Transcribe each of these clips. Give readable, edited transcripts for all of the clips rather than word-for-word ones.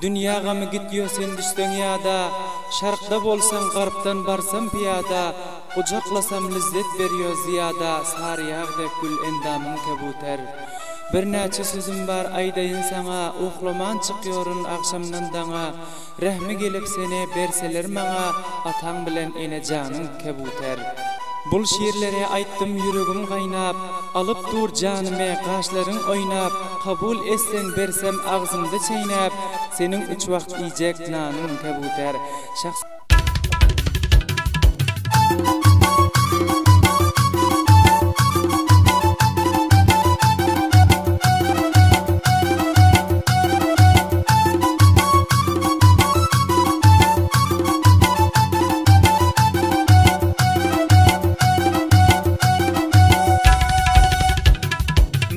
Dünyaga mı gityo sen düşsen yada, şarkda bolsan garptan barsam piyada, kucaklasam lizzet veriyor ziyada, sarıyağdek gül endamın kebuter. Bir neçe sözüm var aydayın sana, uhlaman çıkıyorun akşamdan dana, rehmi gelip seni berseler mana, atan bilen ene canın kebuter. Bul şiirlere ayttım yüreğim kaynap, alıp dur canıme kaşların oynap, kabul etsen bersem ağzımda çeynap, senin üç vakt yiyecek nanın kebuter.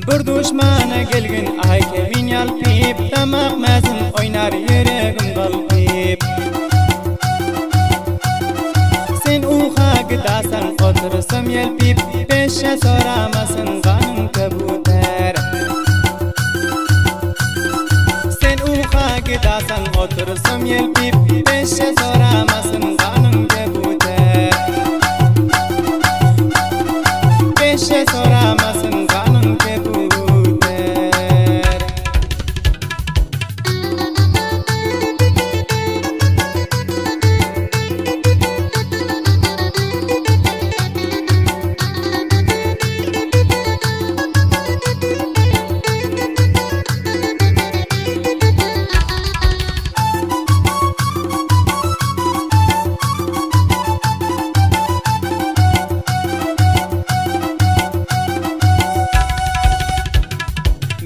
Bir düşmana gelgin ay kevin yalpip, tamak mazın oynar yüreğim kalpip. Sen uha gidasan otursam yelpip, peşe soramasın kanım kebuter. Sen uha gidasan otursam yelpip, peşe soramasın kanım kebuter. Peşe soramasın kanım kebuter.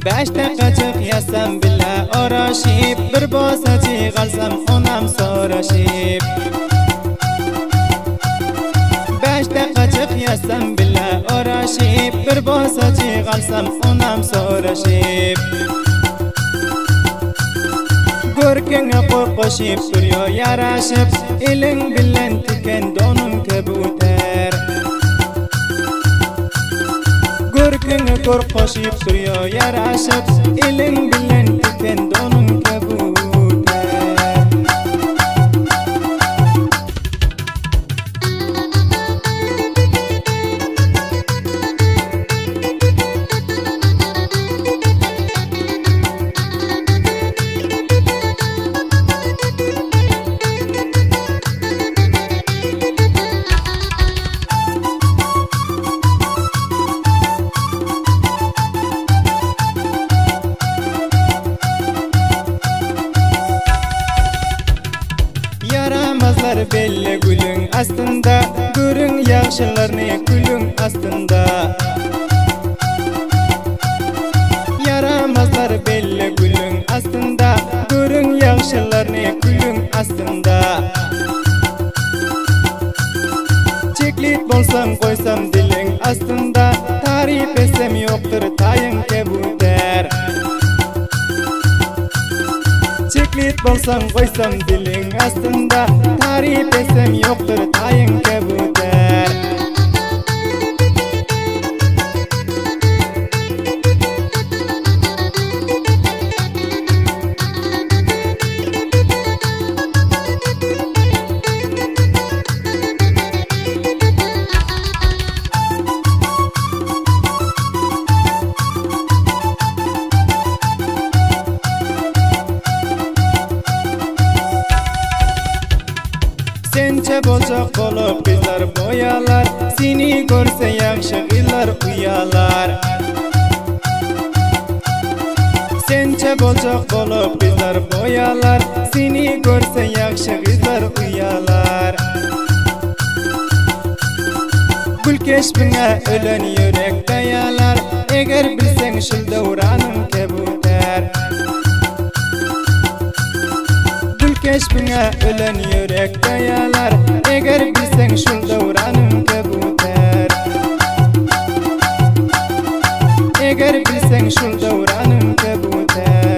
Beş dakikacık yazsam bile uğraşıp, bir basacı kalsam onam soraşıp. Beş dakikacık yazsam bile uğraşıp, bir basacı kalsam onam soraşıp. Görkene korkuşup duruyor yaraşıp, elin bilen tüken donum kebuter. Görkene korkuşup duruyor yaraşıp, elin bilen tüken donum kebuter. Yaramazlar belli gülün astında, görün yaxşılarını külün astında. Yaramazlar belli gülün astında, görün yaxşılarını külün astında. Çeklit bolsam koysam dilin astında, tarif etsem yoktur tayın kebuter. Çeklit bolsam koysam dilin astında, tarif etsem yoktur tayın kebuter. Sence bozak bolup bizler boyalar, seni görse yaxşı gıylar uyalar. Sence bozak bolup bizler boyalar, seni görse yaxşı gıylar uyalar. Gül keşbine ölen yürek dayalar, eğer bilsen şul devranın kebuter. Keşbine ölen yürek dayalar, eğer bilsen şul devranım kebuter. Eğer bilsen şul devranım kebuter.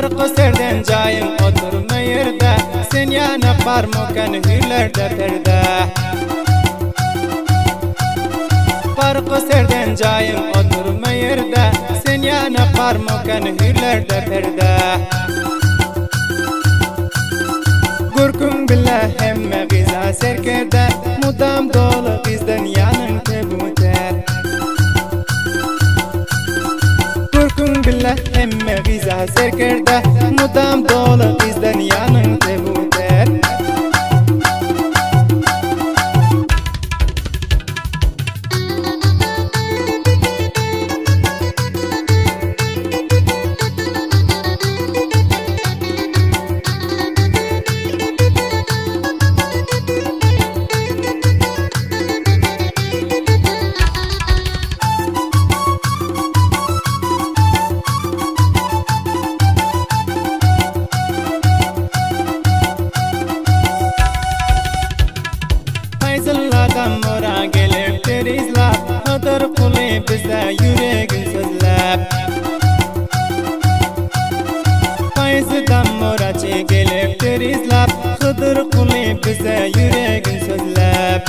Farkı serden cayım oturma yerde, sen yana parmokan hürlerde perde. Farkı serden cayım oturma yerde, sen yana parmokan hürlerde perde. Gurkun billah hemme giza serkerde, mudam dolu bizden yanın tebuter. Gurkun billah hemme giza serkerde, mudam dolu bizden yanın tebuter. Fayzullardan mora gelip terizlap, Hıdır kuli bize yüreğin sözlep. Fayzullardan mora gelip terizlap, Hıdır kuli bize yüreğin sözlep.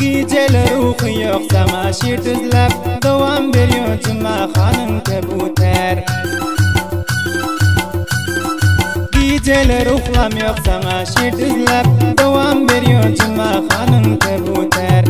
Geceler ruhu yok sama şiir düzlep, Devam veriyor cuma hanım kebuter. Geceler uhlam yok sana şiir düzlep, Devam veriyor cuma hanım kebuter.